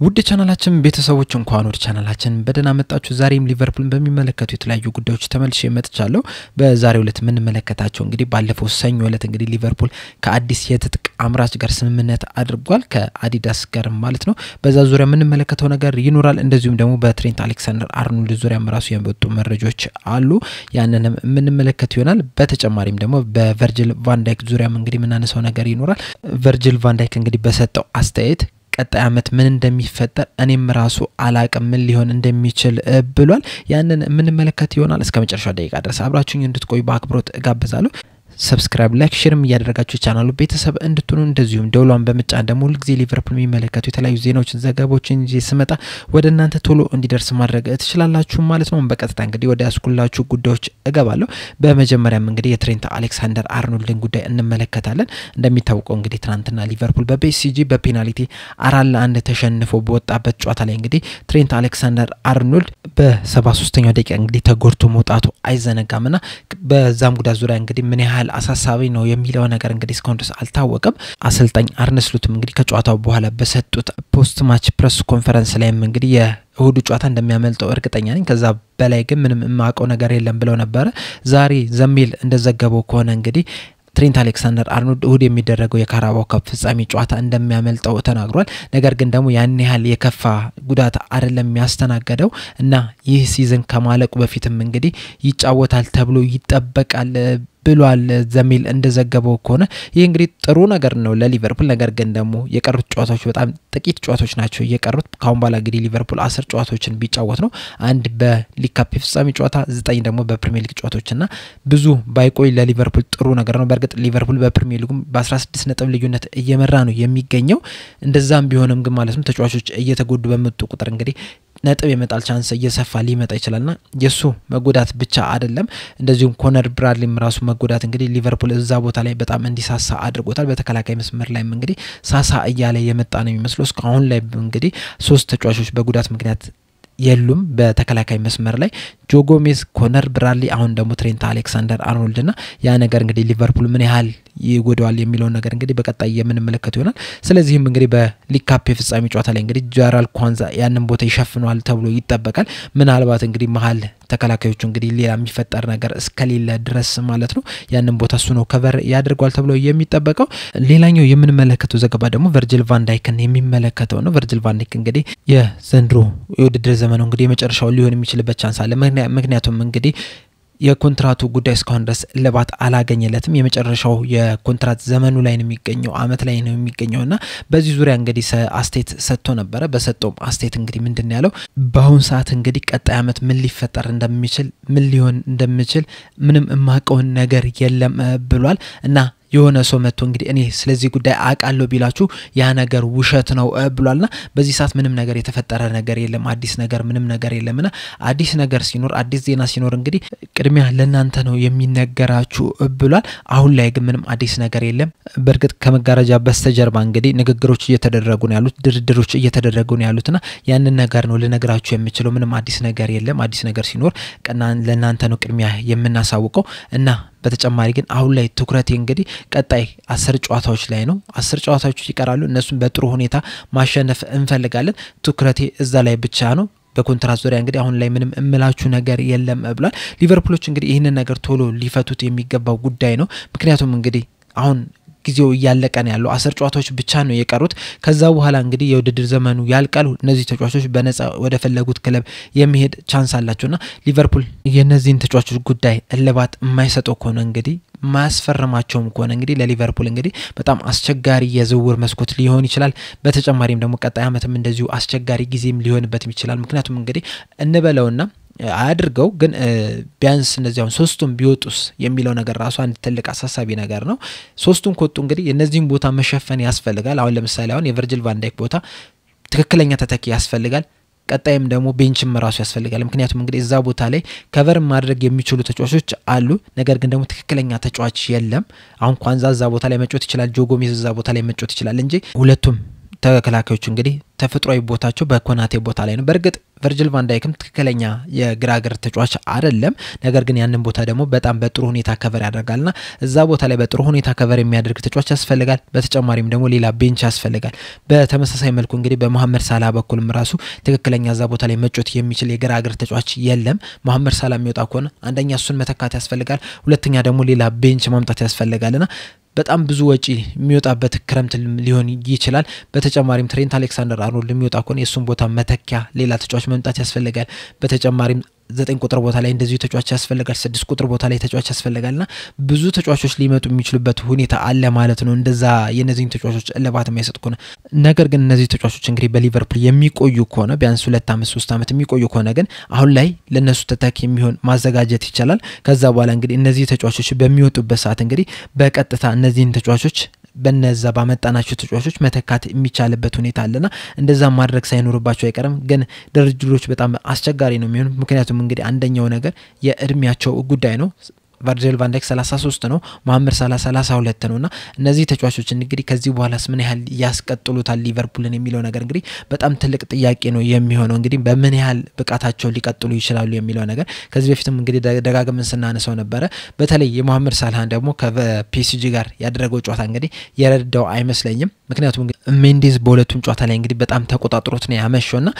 ውድ ቻናላችን ቤተሰቦች እንኳን ወደ ቻናላችን በደህና መጣችሁ። ዛሬም ሊቨርፑልን በሚመለከቱ የተለያዩ ጉዳዮች ተመልሼ መጥቻለሁ። በዛሬው ዕለት ምን መለከታቸው እንግዲህ ባለፈው ሰኞ ዕለት እንግዲህ ሊቨርፑል ከአዲስ የትጥቅ አምራች ጋር ስምምነት አድርጓል ከአዲዳስ ጋር ማለት ነው። በዛ ዙሪያ ምን መለከተው ነገር ይኖራል። እንደዚሁም ደግሞ በትሬንት አሌክሳንደር አርኖልድ ዙሪያ ራሱ የወጡ መረጃዎች አሉ። ያንንም ምን መለከት ይሆናል። በተጨማሪም ደግሞ በቨርጂል ቫን ዳይክ ዙሪያ እንግዲህ ምናነሳው ነገር ይኖራል። ቨርጂል ቫን ዳይክ እንግዲህ በሰጠው አስተያየት ቀጣይ አመት ምን እንደሚፈጠር እኔም ራሱ አላቅም ምን ሊሆን እንደሚችል ብሏል። ያንን ምን መለከት ይሆናል። እስከ መጨረሻው ደቂቃ ድረስ አብራችሁኝ እንድትቆዩ በአክብሮት እጋብዛለሁ። ሰብስክራይብ ላይክ ሼርም ያደረጋችሁ ቻናሉ ቤተሰብ እንድትሆኑ እንደዚሁም ደውሏን በመጫን ደግሞ ሁሉ ጊዜ ሊቨርፑል የሚመለከቱ የተለያዩ ዜናዎችን ዘገባዎችን ይዤ ስመጣ ወደ እናንተ ቶሎ እንዲደርስ ማድረግ ትችላላችሁ ማለት ነው። በቀጥታ እንግዲህ ወደ ያስኩላችሁ ጉዳዮች እገባለሁ። በመጀመሪያም እንግዲህ የትሬንት አሌክሳንደር አርኖልድን ጉዳይ እንመለከታለን። እንደሚታወቀው እንግዲህ ትናንትና ሊቨርፑል በፒኤስጂ በፔናልቲ 4-1 ተሸንፎ በወጣበት ጨዋታ ላይ እንግዲህ ትሬንት አሌክሳንደር አርኖልድ በ73ኛው ደቂቃ እንግዲህ ተጎድቶ መውጣቱ አይዘነጋምና በዛም ጉዳት ዙሪያ እንግዲህ ምን ያህል አሳሳቢ ነው የሚለው ነገር እንግዲህ እስካሁን ድረስ አልታወቀም። አሰልጣኝ አርነ ስሎትም እንግዲህ ከጨዋታው በኋላ በሰጡት ፖስት ማች ፕሬስ ኮንፈረንስ ላይ እንግዲህ የእሁዱ ጨዋታ እንደሚያመልጠው እርግጠኛ ነኝ፣ ከዛ በላይ ግን ምንም የማውቀው ነገር የለም ብለው ነበር። ዛሬ ዘሜል እንደዘገበው ከሆነ እንግዲህ ትሬንት አሌክሳንደር አርኖልድ እሁድ የሚደረገው የካራባው ካፕ ፍጻሜ ጨዋታ እንደሚያመልጠው ተናግሯል። ነገር ግን ደግሞ ያን ያህል የከፋ ጉዳት አይደለም ያስተናገደው እና ይህ ሲዝን ከማለቁ በፊትም እንግዲህ ይጫወታል ተብሎ ይጠበቃል ብሏል። ዘሜል እንደዘገበው ከሆነ ይህ እንግዲህ ጥሩ ነገር ነው ለሊቨርፑል። ነገር ግን ደግሞ የቀሩት ጨዋታዎች በጣም ጥቂት ጨዋታዎች ናቸው የቀሩት። ካሁን በኋላ እንግዲህ ሊቨርፑል 10 ጨዋታዎችን ቢጫወት ነው አንድ በሊግ ካፕ ፍጻሜ ጨዋታ 9 ደግሞ በፕሪሚየር ሊግ ጨዋታዎችና ብዙ ባይቆይ ለሊቨርፑል ጥሩ ነገር ነው። በርግጥ ሊቨርፑል በፕሪሚየር ሊጉም በ16 ነጥብ ልዩነት እየመራ ነው የሚገኘው። እንደዛም ቢሆንም ግን ማለትም ተጫዋቾች እየተጎዱ በመጡ ቁጥር እንግዲህ ነጥብ የመጣል ቻንስ እየሰፋ ሊመጣ ይችላልና የሱ መጎዳት ብቻ አይደለም እንደዚሁም ኮነር ብራድሊም ራሱ መጎዳት እንግዲህ ሊቨርፑል እዛ ቦታ ላይ በጣም እንዲሳሳ አድርጎታል። በተከላካይ መስመር ላይ እንግዲህ ሳሳ እያለ የመጣ ነው የሚመስለው። እስካሁን ላይ እንግዲህ 3 ተጫዋቾች በጉዳት ምክንያት የሉም በተከላካይ መስመር ላይ ጆ ጎሜዝ፣ ኮነር ብራድሊ፣ አሁን ደግሞ ትሬንት አሌክሳንደር አርኖልድና ያ ነገር እንግዲህ ሊቨርፑል ምን ያህል ይጎዳዋል የሚለው ነገር እንግዲህ በቀጣይ የምንመለከተው ይሆናል። ስለዚህም እንግዲህ በሊግ ካፕ ፍጻሜ ጨዋታ ላይ እንግዲህ ጃራል ኳንዛ ያንን ቦታ ይሸፍናል ተብሎ ይጠበቃል። ምናልባት እንግዲህ መሀል ተከላካዮቹ እንግዲህ ሌላ የሚፈጠር ነገር እስከሌለ ድረስ ማለት ነው ያንን ቦታ እሱ ነው ከቨር ያደርጋል ተብሎ የሚጠበቀው። ሌላኛው የምንመለከተው ዘገባ ደግሞ ቨርጂል ቫን ዳይክን የሚመለከተው ነው። ቨርጂል ቫን ዳይክ እንግዲህ የዘንድሮ የውድድር ዘመኑ እንግዲህ የመጨረሻው ሊሆን የሚችልበት ቻንስ አለ። ምክንያቱም እንግዲህ የኮንትራቱ ጉዳይ እስካሁን ድረስ ለባት አላገኘለትም። የመጨረሻው የኮንትራት ዘመኑ ላይ ነው የሚገኘው፣ አመት ላይ ነው የሚገኘውና በዚህ ዙሪያ እንግዲህ አስቴት ሰጥቶ ነበር። በሰጠው አስቴት እንግዲህ ምንድነው ያለው በአሁን ሰዓት እንግዲህ ቀጣይ አመት ምን ሊፈጠር እንደሚችል ምን ሊሆን እንደሚችል ምንም የማውቀው ነገር የለም ብሏል። እና የሆነ ሰው መጥቶ እንግዲህ እኔ ስለዚህ ጉዳይ አቃለው ቢላችሁ ያ ነገር ውሸት ነው ብሏልና በዚህ ሰዓት ምንም ነገር የተፈጠረ ነገር የለም፣ አዲስ ነገር ምንም ነገር የለምና አዲስ ነገር ሲኖር አዲስ ዜና ሲኖር እንግዲህ ቅድሚያ ለናንተ ነው የሚነገራችሁ ብሏል። አሁን ላይ ግን ምንም አዲስ ነገር የለም። በርግጥ ከመጋረጃ በስተጀርባ እንግዲህ ንግግሮች እየተደረጉ ነው ያሉት፣ ድርድሮች እየተደረጉ ነው ያሉትና ያንን ነገር ነው ልነግራችሁ የምችለው። ምንም አዲስ ነገር የለም። አዲስ ነገር ሲኖር ለናንተ ነው ቅድሚያ የምናሳውቀው እና በተጨማሪ ግን አሁን ላይ ትኩረቴ እንግዲህ ቀጣይ 10 ጨዋታዎች ላይ ነው። 10 ጨዋታዎች ይቀራሉ። እነሱን በጥሩ ሁኔታ ማሸነፍ እንፈልጋለን። ትኩረቴ እዛ ላይ ብቻ ነው። በኮንትራት ዙሪያ እንግዲህ አሁን ላይ ምንም እምላችሁ ነገር የለም ብሏል። ሊቨርፑሎች እንግዲህ ይህንን ነገር ቶሎ ሊፈቱት የሚገባው ጉዳይ ነው። ምክንያቱም እንግዲህ አሁን ጊዜው እያለቀ ነው ያለው። 10 ጨዋታዎች ብቻ ነው የቀሩት። ከዛ በኋላ እንግዲህ የውድድር ዘመኑ ያልቃል። እነዚህ ተጫዋቾች በነፃ ወደ ፈለጉት ክለብ የሚሄድ ቻንስ አላቸውና ሊቨርፑል የነዚህን ተጫዋቾች ጉዳይ እልባት የማይሰጠው ከሆነ እንግዲህ ማስፈረማቸውም ከሆነ እንግዲህ ለሊቨርፑል እንግዲህ በጣም አስቸጋሪ የዝውውር መስኮት ሊሆን ይችላል። በተጨማሪም ደግሞ ቀጣይ አመትም እንደዚሁ አስቸጋሪ ጊዜም ሊሆንበት ይችላል። ምክንያቱም እንግዲህ እንበለውና አድርገው ግን ቢያንስ እንደዚህ አሁን 3ቱም ቢወጡስ የሚለው ነገር ራሱ አንድ ትልቅ አሳሳቢ ነገር ነው። 3ቱም ኮጡ እንግዲህ እነዚህን ቦታ መሸፈን ያስፈልጋል። አሁን ለምሳሌ አሁን የቨርጂል ቫን ዳይክ ቦታ ትክክለኛ ተተኪ ያስፈልጋል። ቀጣይም ደግሞ ቤንችም ራሱ ያስፈልጋል። ምክንያቱም እንግዲህ እዛ ቦታ ላይ ከቨር ማድረግ የሚችሉ ተጫዋቾች አሉ፣ ነገር ግን ደግሞ ትክክለኛ ተጫዋች የለም። አሁን ኳንዛ እዛ ቦታ ላይ መጫወት ይችላል፣ ጆ ጎሜዝ እዛ ቦታ ላይ መጫወት ይችላል እንጂ ሁለቱም ተከላካዮች እንግዲህ ተፈጥሯዊ ቦታቸው በኮናቴ ቦታ ላይ ነው። በርግጥ ቨርጂል ቫን ዳይክም ትክክለኛ የግራ እግር ተጫዋች አይደለም ነገር ግን ያንን ቦታ ደግሞ በጣም በጥሩ ሁኔታ ከቨር ያደርጋልና እዛ ቦታ ላይ በጥሩ ሁኔታ ከቨር የሚያደርግ ተጫዋች ያስፈልጋል በተጨማሪም ደግሞ ሌላ ቤንች ያስፈልጋል በተመሳሳይ መልኩ እንግዲህ በመሐመድ ሳላህ በኩልም ራሱ ትክክለኛ እዛ ቦታ ላይ መጫወት የሚችል የግራ እግር ተጫዋች የለም መሐመድ ሳላህ የሚወጣ ከሆነ አንደኛ እሱን መተካት ያስፈልጋል ሁለተኛ ደግሞ ሌላ ቤንች ማምጣት ያስፈልጋልና በጣም ብዙ ወጪ የሚወጣበት ክረምት ሊሆን ይችላል በተጨማሪም ትሬንት አሌክሳንደር አርኖልድ የሚወጣ ከሆነ የሱን ቦታ መተኪያ ሌላ ተጫዋች መምጣት ያስፈልጋል በተጨማሪም 9 ቁጥር ቦታ ላይ እንደዚህ ተጫዋች ያስፈልጋል 6 ቁጥር ቦታ ላይ ተጫዋች ያስፈልጋልና ብዙ ተጫዋቾች ሊመጡ የሚችሉበት ሁኔታ አለ ማለት ነው እንደዛ የነዚህን ተጫዋቾች እለባት የማይሰጥ ከሆነ ነገር ግን እነዚህ ተጫዋቾች እንግዲህ በሊቨርፑል የሚቆዩ ከሆነ ቢያንስ 2 አመት 3 አመት የሚቆዩ ከሆነ ግን አሁን ላይ ለነሱ ተተኪ የሚሆን ማዘጋጀት ይችላል ከዛ በኋላ እንግዲህ እነዚህ ተጫዋቾች በሚወጡበት ሰዓት እንግዲህ በቀጥታ እነዚህን ተጫዋቾች በነዛ ባመጣናቸው ተጫዋቾች መተካት የሚቻልበት ሁኔታ አለና እንደዛ ማድረግ ሳይኖርባቸው አይቀርም ግን ድርድሮች በጣም አስቸጋሪ ነው የሚሆነው ምክንያቱም እንግዲህ አንደኛው ነገር የእድሜያቸው ጉዳይ ነው ቨርጂል ቫን ዳይክ 33 ነው መሐመድ ሳላህ 32 ነውና እነዚህ ተጫዋቾች እንግዲህ ከዚህ በኋላስ ምን ያህል ያስቀጥሉታል ሊቨርፑልን የሚለው ነገር እንግዲህ በጣም ትልቅ ጥያቄ ነው የሚሆነው እንግዲህ በምን ያህል ብቃታቸው ሊቀጥሉ ይችላሉ የሚለው ነገር ከዚህ በፊትም እንግዲህ ደጋግመን ስናነሳው ነበር በተለይ የመሐመድ ሳላህ ደግሞ ከፒኤስጂ ጋር ያደረገው ጨዋታ እንግዲህ የረዳው አይመስለኝም ምክንያቱም ሜንዴዝ በሁለቱም ጨዋታ ላይ እንግዲህ በጣም ተቆጣጥሮት ነው ያመሸውና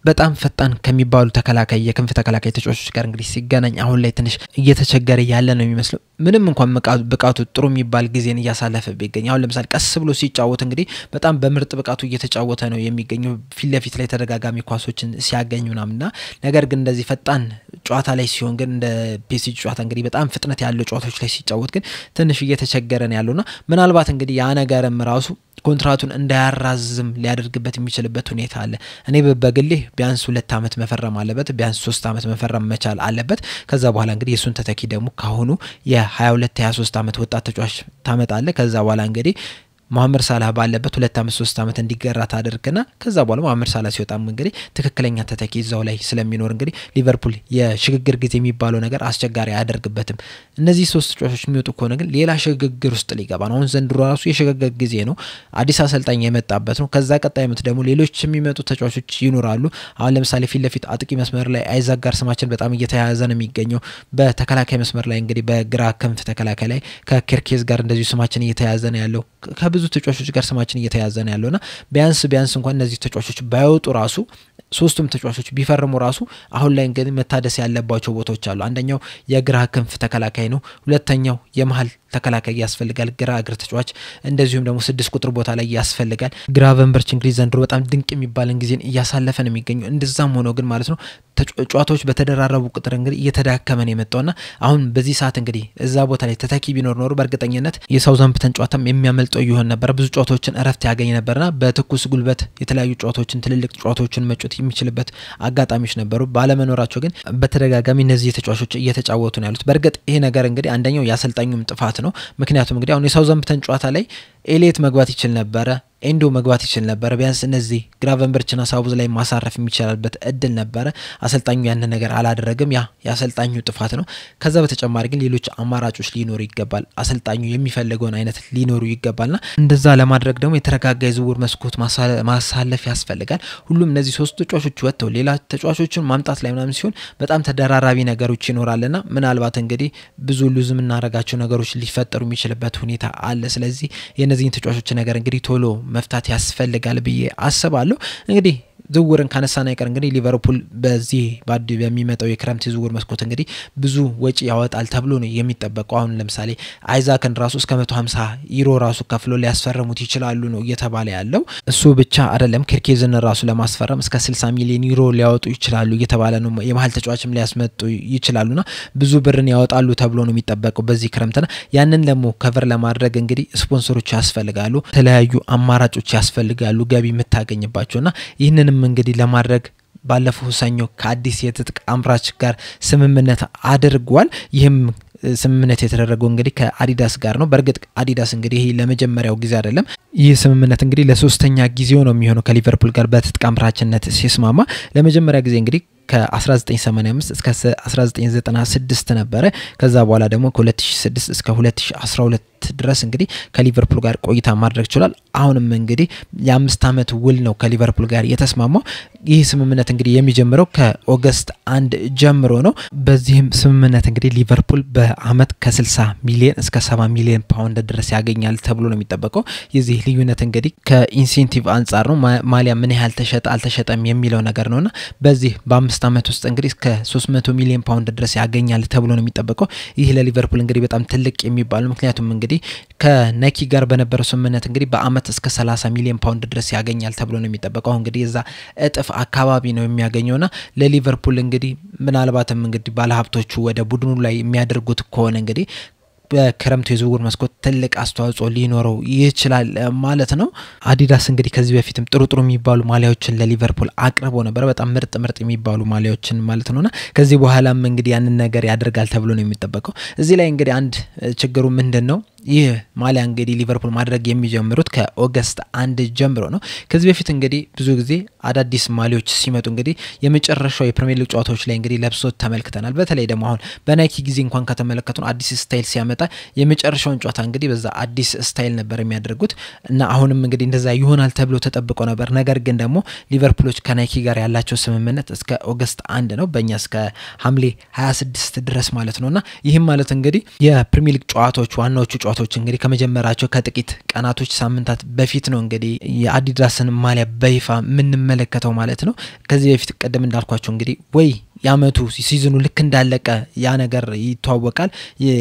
በጣም ፈጣን ከሚባሉ ተከላካይ የክንፍ ተከላካይ ተጫዋቾች ጋር እንግዲህ ሲገናኝ አሁን ላይ ትንሽ እየተቸገረ ያለ ነው የሚመስለው ምንም እንኳን ብቃቱ ጥሩ የሚባል ጊዜን ያሳለፈ ቢገኝ አሁን ለምሳሌ ቀስ ብሎ ሲጫወት እንግዲህ በጣም በምርጥ ብቃቱ እየተጫወተ ነው የሚገኘው ፊት ለፊት ላይ ተደጋጋሚ ኳሶችን ሲያገኙናምና ነገር ግን እንደዚህ ፈጣን ጨዋታ ላይ ሲሆን ግን እንደ ፒኤስጂ ጨዋታ እንግዲህ በጣም ፍጥነት ያለው ጨዋታዎች ላይ ሲጫወት ግን ትንሽ እየተቸገረ ነው ያለውና ምናልባት እንግዲህ ያ ነገርም ራሱ ኮንትራቱን እንዳያራዝም ሊያደርግበት የሚችልበት ሁኔታ አለ እኔ በግሌ ቢያንስ 2 አመት መፈረም አለበት ቢያንስ 3 አመት መፈረም መቻል አለበት ከዛ በኋላ እንግዲህ የሱን ተተኪ ደግሞ ካሁኑ የ22 23 አመት ወጣት ተጫዋች ታመጣለ ከዛ በኋላ እንግዲህ መሐመድ ሳላህ ባለበት 2 አመት 3 አመት እንዲገራ ታደርግና ከዛ በኋላ መሐመድ ሳላህ ሲወጣም እንግዲህ ትክክለኛ ተተኪ እዛው ላይ ስለሚኖር እንግዲህ ሊቨርፑል የሽግግር ጊዜ የሚባለው ነገር አስቸጋሪ አያደርግበትም እነዚህ 3 ተጫዋቾች የሚወጡ ከሆነ ግን ሌላ ሽግግር ውስጥ ሊገባ ነው አሁን ዘንድሮ ራሱ የሽግግር ጊዜ ነው አዲስ አሰልጣኝ የመጣበት ነው ከዛ ቀጣይ አመት ደግሞ ሌሎች የሚመጡ ተጫዋቾች ይኖራሉ አሁን ለምሳሌ ፊት ለፊት አጥቂ መስመር ላይ አይዛክ ጋር ስማችን በጣም እየተያያዘ ነው የሚገኘው በተከላካይ መስመር ላይ እንግዲህ በግራ ክንፍ ተከላካይ ላይ ከኬርኬዝ ጋር እንደዚህ ስማችን እየተያያዘ ነው ያለው ከብዙ ተጫዋቾች ጋር ስማችን እየተያያዘ ነው ያለውና ቢያንስ እንኳን እነዚህ ተጫዋቾች ባይወጡ ራሱ ሶስቱም ተጫዋቾች ቢፈርሙ ራሱ አሁን ላይ እንግዲህ መታደስ ያለባቸው ቦታዎች አሉ አንደኛው የግራ ክንፍ ተከላካይ ነው ሁለተኛው የመሃል ተከላካይ ያስፈልጋል ግራ እግር ተጫዋች እንደዚሁም ደግሞ 6 ቁጥር ቦታ ላይ ያስፈልጋል ግራቨንበርች እንግዲህ ዘንድሮ በጣም ድንቅ የሚባልን ጊዜን እያሳለፈ ነው የሚገኘው እንደዛም ሆኖ ግን ማለት ነው ተጫዋቾች በተደራረቡ ቁጥር እንግዲህ እየተዳከመ ነው የመጣውና አሁን በዚህ ሰዓት እንግዲህ እዛ ቦታ ላይ ተተኪ ቢኖር ኖሮ በእርግጠኝነት የሳውዛምፕተን ጨዋታም የሚያመልጠው ይሆን ነበር ብዙ ጨዋታዎችን እረፍት ያገኝ ነበርና በትኩስ ጉልበት የተለያዩ ጨዋታዎችን ትልልቅ ጨዋታዎችን መጫወት የሚችልበት አጋጣሚዎች ነበሩ ባለመኖራቸው ግን በተደጋጋሚ እነዚህ ተጫዋቾች እየተጫወቱ ነው ያሉት በእርግጥ ይሄ ነገር እንግዲህ አንደኛው ያሰልጣኙም ጥፋት ነው ምክንያቱም እንግዲህ አሁን የሳውዛምፕተን ጨዋታ ላይ ኤሊየት መግባት ይችል ነበር ኤንዶ መግባት ይችል ነበር ቢያንስ እነዚህ ግራቨንበርችና ሳውዝ ላይ ማሳረፍ የሚችልበት እድል ነበር አሰልጣኙ ያን ነገር አላደረገም ያ ያሰልጣኙ ጥፋት ነው ከዛ በተጨማሪ ግን ሌሎች አማራጮች ሊኖሩ ይገባል አሰልጣኙ የሚፈልገውን አይነት ሊኖሩ ይገባልና እንደዛ ለማድረግ ደግሞ የተረጋጋ የዝውውር መስኮት ማሳለፍ ያስፈልጋል ሁሉም እነዚህ 3 ተጫዋቾች ወጥተው ሌላ ተጫዋቾችን ማምጣት ላይ ምናምን ሲሆን በጣም ተደራራቢ ነገሮች ይኖራልና ምናልባት እንግዲህ ብዙ ሉዝም እናረጋቸው ነገሮች ሊፈጠሩ የሚችልበት ሁኔታ አለ ስለዚህ የነዚህን ተጫዋቾች ነገር እንግዲህ ቶሎ መፍታት ያስፈልጋል ብዬ አስባለሁ እንግዲህ ዝውውርን ካነሳና ይቀር እንግዲህ ሊቨርፑል በዚህ ባዲ በሚመጣው የክረምት ዝውውር መስኮት እንግዲህ ብዙ ወጪ ያወጣል ተብሎ ነው የሚጠበቀው አሁን ለምሳሌ አይዛክን ራሱ እስከ 150 ዩሮ ራሱ ከፍሎ ሊያስፈርሙት ይችላሉ ነው እየተባለ ያለው እሱ ብቻ አይደለም ኬርኬዝን ራሱ ለማስፈረም እስከ 60 ሚሊዮን ዩሮ ሊያወጡ ይችላሉ እየተባለ ነው የመሃል ተጫዋችም ሊያስመጡ ይችላሉና ብዙ ብርን ያወጣሉ ተብሎ ነው የሚጠበቀው በዚህ ክረምትና ያንን ደግሞ ከቨር ለማድረግ እንግዲህ ስፖንሰሮች ያስፈልጋሉ ተለያዩ አማራጮች ያስፈልጋሉ ገቢ የምታገኝባቸውና ይህንንም እንግዲህ ለማድረግ ባለፈው ሰኞ ከአዲስ የትጥቅ አምራች ጋር ስምምነት አድርጓል ይህም ስምምነት የተደረገው እንግዲህ ከአዲዳስ ጋር ነው በርግጥ አዲዳስ እንግዲህ ይሄ ለመጀመሪያው ጊዜ አይደለም ይህ ስምምነት እንግዲህ ለሶስተኛ ጊዜው ነው የሚሆነው ከሊቨርፑል ጋር በትጥቅ አምራችነት ሲስማማ ለመጀመሪያ ጊዜ እንግዲህ ከ1985 እስከ 1996 ነበረ ከዛ በኋላ ደግሞ ከ2006 እስከ 2012 ድረስ እንግዲህ ከሊቨርፑል ጋር ቆይታ ማድረግ ይችላል አሁንም እንግዲህ የ5 አመት ውል ነው ከሊቨርፑል ጋር የተስማማው ይህ ስምምነት እንግዲህ የሚጀምረው ከኦገስት 1 ጀምሮ ነው በዚህም ስምምነት እንግዲህ ሊቨርፑል በአመት ከ60 ሚሊዮን እስከ 70 ሚሊዮን ፓውንድ ድረስ ያገኛል ተብሎ ነው የሚጠበቀው የዚህ ልዩነት እንግዲህ ከኢንሴንቲቭ አንፃር ነው ማሊያ ምን ያህል ተሸጠ አልተሸጠም የሚለው ነገር ነውና በዚህ በ5 አመት ውስጥ እንግዲህ እስከ 300 ሚሊዮን ፓውንድ ድረስ ያገኛል ተብሎ ነው የሚጠበቀው ይህ ለሊቨርፑል እንግዲህ በጣም ትልቅ የሚባል ምክንያቱም እንግዲህ ከነኪ ጋር በነበረው ስምምነት እንግዲህ በአመት እስከ 30 ሚሊዮን ፓውንድ ድረስ ያገኛል ተብሎ ነው የሚጠበቀው እንግዲህ እዛ እጥፍ አካባቢ ነው የሚያገኘውና ለሊቨርፑል እንግዲህ ምናልባትም እንግዲህ ባለሀብቶቹ ወደ ቡድኑ ላይ የሚያደርጉት ከሆነ እንግዲህ በክረምቱ የዝውውር መስኮት ትልቅ አስተዋጽኦ ሊኖረው ይችላል ማለት ነው አዲዳስ እንግዲህ ከዚህ በፊትም ጥሩ የሚባሉ ማሊያዎችን ለሊቨርፑል አቅርቦ ነበር በጣም ምርጥ የሚባሉ ማሊያዎችን ማለት ነውና ከዚህ በኋላም እንግዲህ ያንን ነገር ያደርጋል ተብሎ ነው የሚጠበቀው እዚህ ላይ እንግዲህ አንድ ችግሩ ምንድነው ይህ ማሊያ እንግዲህ ሊቨርፑል ማድረግ የሚጀምሩት ከኦገስት 1 ጀምሮ ነው ከዚህ በፊት እንግዲህ ብዙ ጊዜ አዳዲስ ማሊያዎች ሲመጡ እንግዲህ የመጨረሻው የፕሪሚየር ሊግ ጨዋታዎች ላይ እንግዲህ ለብሶት ተመልክተናል በተለይ ደግሞ አሁን በናይኪ ጊዜ እንኳን ከተመለከቱን አዲስ ስታይል ሲያመጣ የመጨረሻውን ጨዋታ እንግዲህ በዛ አዲስ ስታይል ነበር የሚያደርጉት እና አሁንም እንግዲህ እንደዛ ይሆናል ተብሎ ተጠብቆ ነበር ነገር ግን ደግሞ ሊቨርፑሎች ከናይኪ ጋር ያላቸው ስምምነት እስከ ኦገስት 1 ነው በእኛ እስከ ሐምሌ 26 ድረስ ማለት ነውና ይህም ማለት እንግዲህ የፕሪሚየር ሊግ ጨዋታዎች ዋናዎቹ ጨዋታዎች እንግዲህ ከመጀመራቸው ከጥቂት ቀናቶች ሳምንታት በፊት ነው እንግዲህ የአዲዳስን ማሊያ በይፋ ምን መለከተው ማለት ነው ከዚህ በፊት ቀደም እንዳልኳቸው እንግዲህ ወይ ያመቱ ሲዝኑ ልክ እንዳለቀ ያ ነገር ይተዋወቃል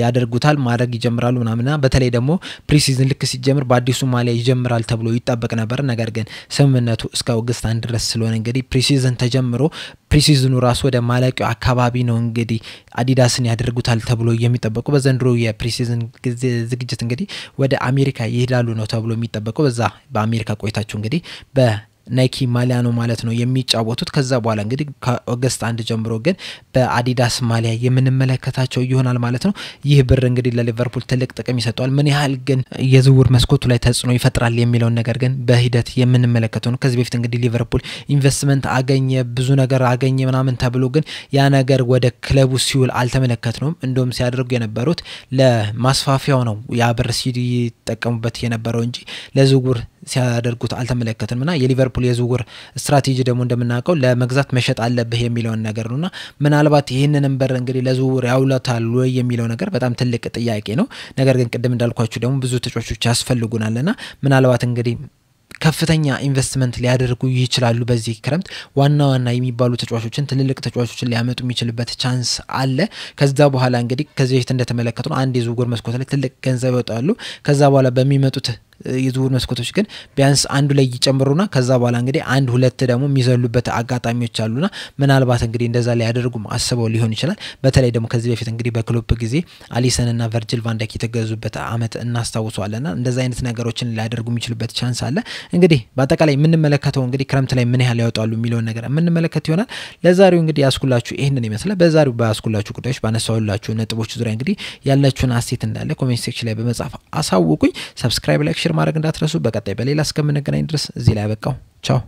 ያደርጉታል ማድረግ ይጀምራሉ ምናምና በተለይ ደግሞ ፕሪሲዝን ልክ ሲጀምር በአዲሱ ማሊያ ይጀምራል ተብሎ ይጣበቅ ነበር ነገር ግን ስምምነቱ እስከ ኦገስት 1 ድረስ ስለሆነ እንግዲህ ፕሪሲዝን ተጀምሮ ፕሪሲዝኑ ራሱ ወደ ማለቂያው አካባቢ ነው እንግዲህ አዲዳስን ያደርጉታል ተብሎ የሚጠበቁ በዘንድሮ የፕሪሲዝን ዝግጅት እንግዲህ ወደ አሜሪካ ይሄዳሉ ነው ተብሎ የሚጠበቀው በዛ በአሜሪካ ቆይታቸው እንግዲህ ናይኪ ማሊያ ነው ማለት ነው የሚጫወቱት ከዛ በኋላ እንግዲህ ከኦገስት 1 ጀምሮ ግን በአዲዳስ ማሊያ የምንመለከታቸው ይሆናል ማለት ነው ይህ ብር እንግዲህ ለሊቨርፑል ትልቅ ጥቅም ይሰጣል ምን ያህል ግን የዝውውር መስኮቱ ላይ ተጽዕኖ ይፈጥራል የሚለው ነገር ግን በሂደት የምንመለከተው ነው ከዚህ በፊት እንግዲህ ሊቨርፑል ኢንቨስትመንት አገኘ ብዙ ነገር አገኘ ምናምን ተብሎ ግን ያ ነገር ወደ ክለቡ ሲውል አልተመለከትነውም እንደውም ሲያደርጉ የነበሩት ለማስፋፊያው ነው ያ ብር ሲጠቀሙበት የነበረው እንጂ ለዝውውር ሲያደርጉት አልተመለከተንምና የሊቨርፑል የዝውውር ስትራቴጂ ደግሞ እንደምናውቀው ለመግዛት መሸጥ አለበት የሚለው ነገር ነውና ምናልባት ይሄንን በር እንግዲህ ለዝውውር ያውላታል ወይ የሚለው ነገር በጣም ትልቅ ጥያቄ ነው ነገር ግን ቀደም እንዳልኳችሁ ደግሞ ብዙ ተጫዋቾች ያስፈልጉናልና ምናልባት እንግዲህ ከፍተኛ ኢንቨስትመንት ሊያደርጉ ይችላሉ በዚህ ክረምት ዋና የሚባሉ ተጫዋቾችን ትልልቅ ተጫዋቾችን ሊያመጡ የሚችልበት ቻንስ አለ ከዛ በኋላ እንግዲህ ከዚህ በፊት እንደተመለከተው አንድ የዝውውር መስኮት ላይ ትልቅ ገንዘብ ያወጣሉ ከዛ በኋላ በሚመጡት የዝውውር መስኮቶች ግን ቢያንስ አንዱ ላይ ይጨምሩና ከዛ በኋላ እንግዲህ አንድ ሁለት ደግሞ የሚዘሉበት አጋጣሚዎች አሉና ምናልባት እንግዲህ እንደዛ ላይ ያደርጉም አስበው ሊሆን ይችላል በተለይ ደግሞ ከዚህ በፊት እንግዲህ በክሎፕ ጊዜ አሊሰን እና ቨርጂል ቫን ዳይክ የተገዙበት አመት እናስታውሳለና እንደዛ አይነት ነገሮችን ሊያደርጉ የሚችሉበት ቻንስ አለ እንግዲህ በአጠቃላይ የምንመለከተው እንግዲህ ክረምት ላይ ምን ያህል ያወጣሉ የሚለው ነገር የምንመለከት ይሆናል ለዛሬው እንግዲህ ያስኩላችሁ ይሄንን ይመስላል በዛሬው ባስኩላችሁ ጉዳዮች ባነሳውላችሁ ነጥቦች ዙሪያ እንግዲህ ያላችሁን አስተያየት እንዳለ ኮሜንት ሴክሽን ላይ በመጻፍ አሳውቁኝ ሰብስክራይብ ላይክ ማድረግ እንዳትረሱ በቀጣይ በሌላ እስከምንገናኝ ድረስ እዚህ ላይ አበቃው ቻው